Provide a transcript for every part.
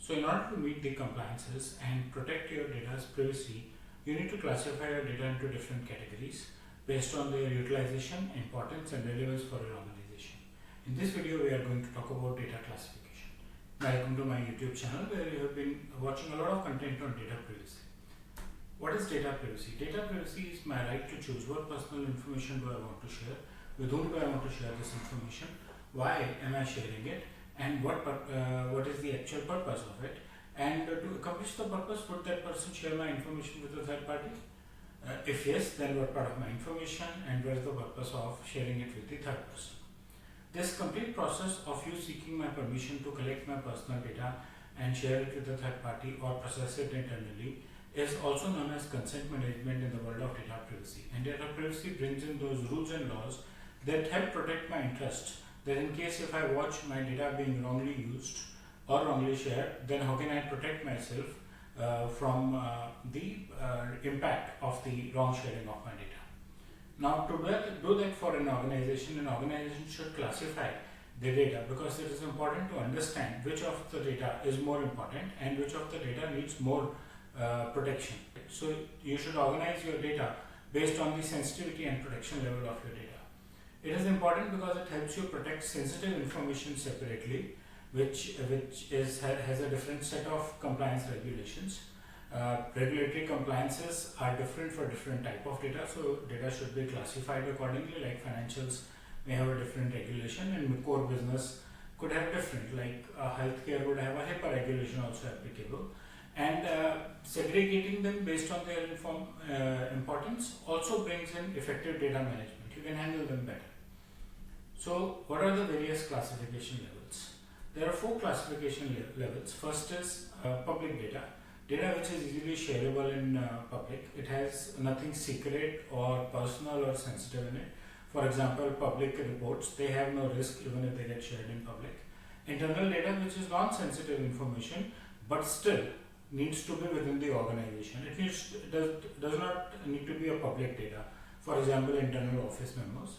So in order to meet the compliances and protect your data's privacy, you need to classify your data into different categories based on their utilization, importance and relevance for your organization. In this video, we are going to talk about data classification. Welcome to my YouTube channel where you have been watching a lot of content on data privacy. What is data privacy? Data privacy is my right to choose what personal information do I want to share, with whom do I want to share this information, why am I sharing it, and what is the actual purpose of it, and to accomplish the purpose, would that person share my information with a third party? If yes, then what part of my information, and what is the purpose of sharing it with the third person? This complete process of you seeking my permission to collect my personal data and share it with a third party or process it internally is also known as consent management in the world of data privacy. And data privacy brings in those rules and laws that help protect my interests, that in case if I watch my data being wrongly used or wrongly shared, then how can I protect myself from the impact of the wrong sharing of my data. Now to do that for an organization should classify the data, because it is important to understand which of the data is more important and which of the data needs more protection. So you should organize your data based on the sensitivity and protection level of your data. It is important because it helps you protect sensitive information separately, which has a different set of compliance regulations. Regulatory compliances are different for different type of data, so data should be classified accordingly. Like financials may have a different regulation, and core business could have different, like healthcare would have a HIPAA regulation also applicable. And segregating them based on their importance also brings in effective data management. You can handle them better. So what are the various classification levels? There are 4 classification levels. First is public data. Data which is easily shareable in public. It has nothing secret or personal or sensitive in it. For example, public reports, they have no risk even if they get shared in public. Internal data which is non-sensitive information but still needs to be within the organization. It does not need to be a public data. For example, internal office memos.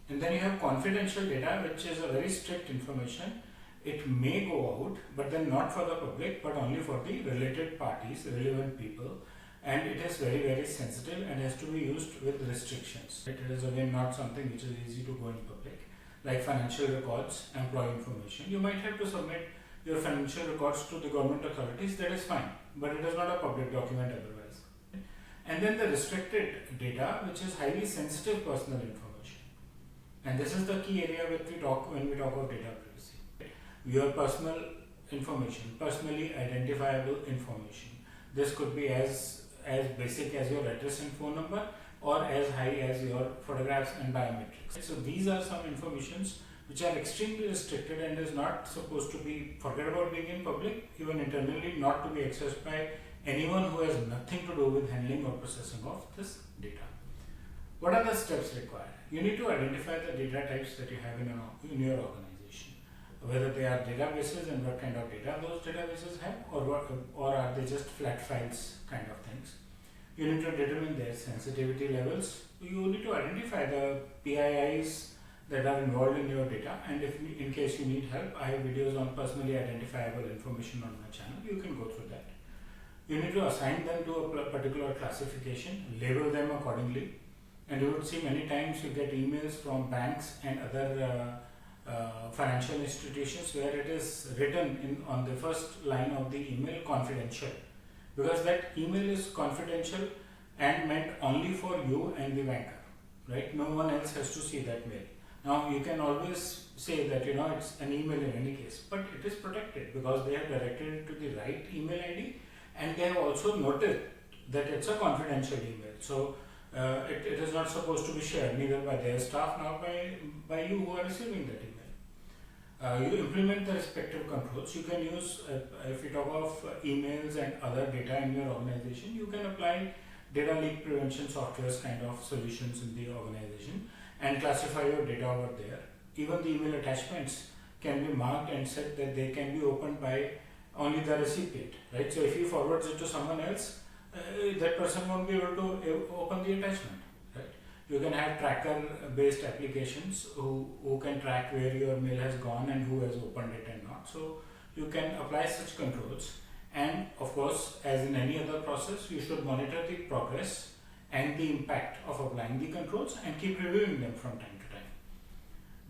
And then you have confidential data, which is a very strict information. It may go out, but then not for the public, but only for the related parties, relevant people. And it is very, very sensitive and has to be used with restrictions. It is again not something which is easy to go in public, like financial records, employee information. You might have to submit your financial records to the government authorities, that is fine, but it is not a public document otherwise. And then the restricted data, which is highly sensitive personal information. And this is the key area when we talk of data privacy. Your personal information, personally identifiable information. This could be as basic as your address and phone number, or as high as your photographs and biometrics. So these are some informations which are extremely restricted and is not supposed to be, forget about being in public, even internally not to be accessed by anyone who has nothing to do with handling or processing of this data. What are the steps required? You need to identify the data types that you have in your organization, whether they are databases and what kind of data those databases have, or are they just flat files kind of things. You need to determine their sensitivity levels. You need to identify the PIIs that are involved in your data, and if in case you need help, I have videos on personally identifiable information on my channel. You can go through that. You need to assign them to a particular classification, label them accordingly. And you would see many times you get emails from banks and other financial institutions where it is written on the first line of the email, confidential, because that email is confidential and meant only for you and the banker, right? No one else has to see that mail. Now you can always say that it's an email in any case, but it is protected because they have directed it to the right email ID, and they have also noted that it's a confidential email. So it is not supposed to be shared neither by their staff nor by you who are receiving that email. You implement the respective controls. You can use, if we talk of emails and other data in your organization, you can apply data leak prevention softwares kind of solutions in the organization and classify your data over there. Even the email attachments can be marked and said that they can be opened by only the recipient, right? So if you forward it to someone else, that person won't be able to open the attachment, right? You can have tracker based applications who can track where your mail has gone and who has opened it and not. So you can apply such controls, and of course, as in any other process, you should monitor the progress and the impact of applying the controls and keep reviewing them from time to time.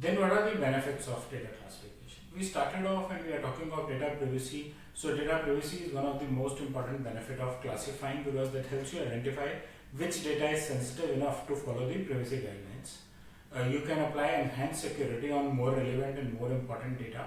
Then what are the benefits of data classification? We started off and we are talking about data privacy. So data privacy is one of the most important benefit of classifying, because that helps you identify which data is sensitive enough to follow the privacy guidelines. You can apply enhanced security on more relevant and more important data,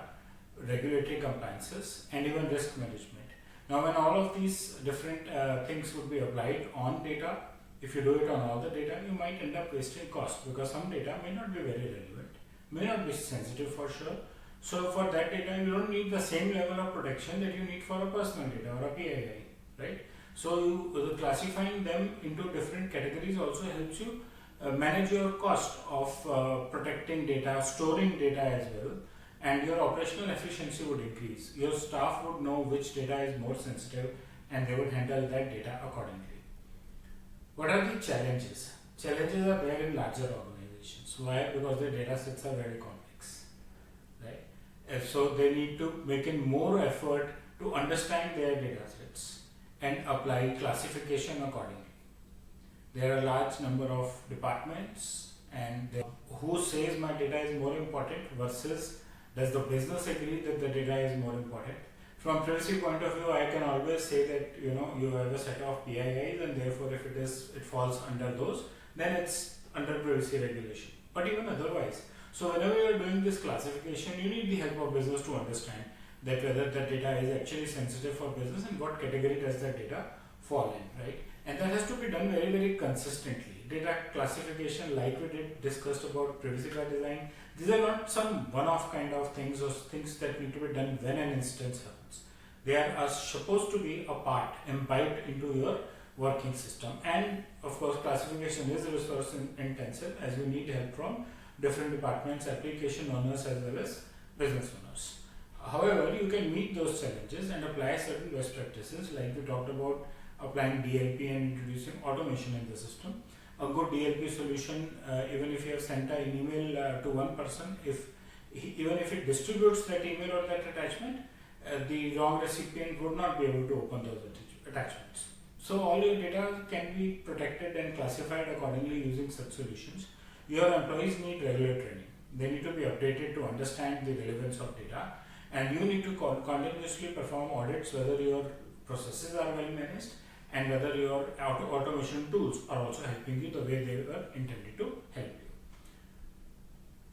regulatory compliances, and even risk management. Now, when all of these different things would be applied on data, if you do it on all the data, you might end up wasting cost, because some data may not be very relevant, may not be sensitive for sure. So for that data, you don't need the same level of protection that you need for a personal data or a PII, right? So classifying them into different categories also helps you manage your cost of protecting data, storing data as well, and your operational efficiency would increase. Your staff would know which data is more sensitive and they would handle that data accordingly. What are the challenges? Challenges are there in larger organizations. Why? Because their data sets are very complex, right? So they need to make in more effort to understand their data sets and apply classification accordingly. There are a large number of departments, and who says my data is more important versus does the business agree that the data is more important. From privacy point of view, I can always say that you have a set of PIIs, and therefore if it falls under those, then it's under privacy regulation. But even otherwise, so whenever you are doing this classification, you need the help of business to understand that whether that data is actually sensitive for business and what category does that data fall in, right? And that has to be done very, very consistently. Data classification, like we discussed about privacy by design, these are not some one-off kind of things or things that need to be done when an instance happens. They are supposed to be a part, imbibed into your working system. And of course, classification is resource intensive, as you need help from different departments, application owners as well as business owners. However, you can meet those challenges and apply certain best practices, like we talked about applying DLP and introducing automation in the system. A good DLP solution, even if you have sent an email to one person, even if it distributes that email or that attachment, the wrong recipient would not be able to open those attachments. So all your data can be protected and classified accordingly using such solutions. Your employees need regular training. They need to be updated to understand the relevance of data, and you need to continuously perform audits whether your processes are well managed and whether your automation tools are also helping you the way they were intended to help you.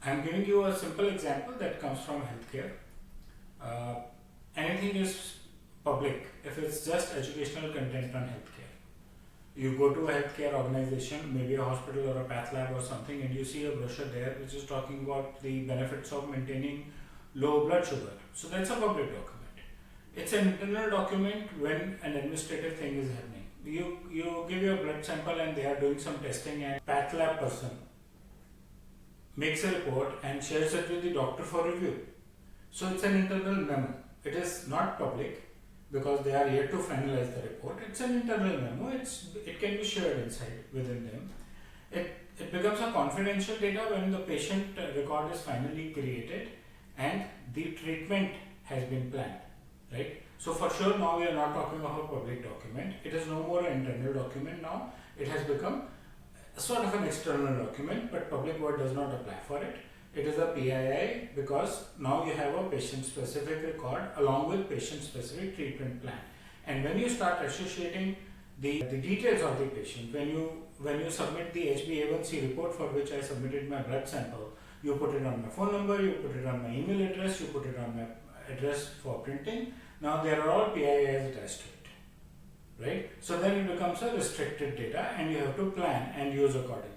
I am giving you a simple example that comes from healthcare. Anything is public if it's just educational content on healthcare. You go to a healthcare organization, maybe a hospital or a path lab or something, and you see a brochure there which is talking about the benefits of maintaining low blood sugar. So that's a public document. It's an internal document when an administrative thing is happening. You give your blood sample and they are doing some testing, and path lab person makes a report and shares it with the doctor for review. So it's an internal memo. It is not public because they are yet to finalize the report. It's an internal memo. It can be shared inside within them. It becomes a confidential data when the patient record is finally created and the treatment has been planned, right? So for sure now we are not talking about a public document. It is no more an internal document now. It has become sort of an external document, but public word does not apply for it. It is a PII because now you have a patient-specific record along with patient-specific treatment plan. And when you start associating the details of the patient, when you submit the HbA1c report for which I submitted my blood sample, you put it on my phone number, you put it on my email address, you put it on my address for printing. Now there are all PIIs attached to it, right? So then it becomes a restricted data and you have to plan and use accordingly.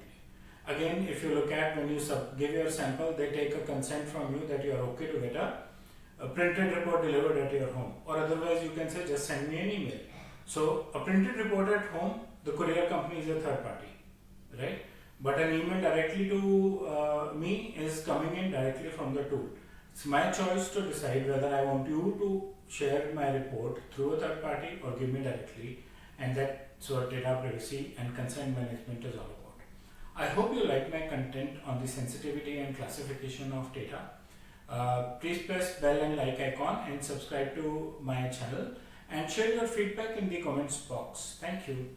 Again, if you look at when you give your sample, they take a consent from you that you are okay to get a printed report delivered at your home, or otherwise you can say just send me an email. So a printed report at home, the courier company is a third party, right? But an email directly to me is coming in directly from the tool. It's my choice to decide whether I want you to share my report through a third party or give me directly, and that's what data privacy and consent management is all about. I hope you like my content on the sensitivity and classification of data. Please press bell and like icon and subscribe to my channel and share your feedback in the comments box. Thank you.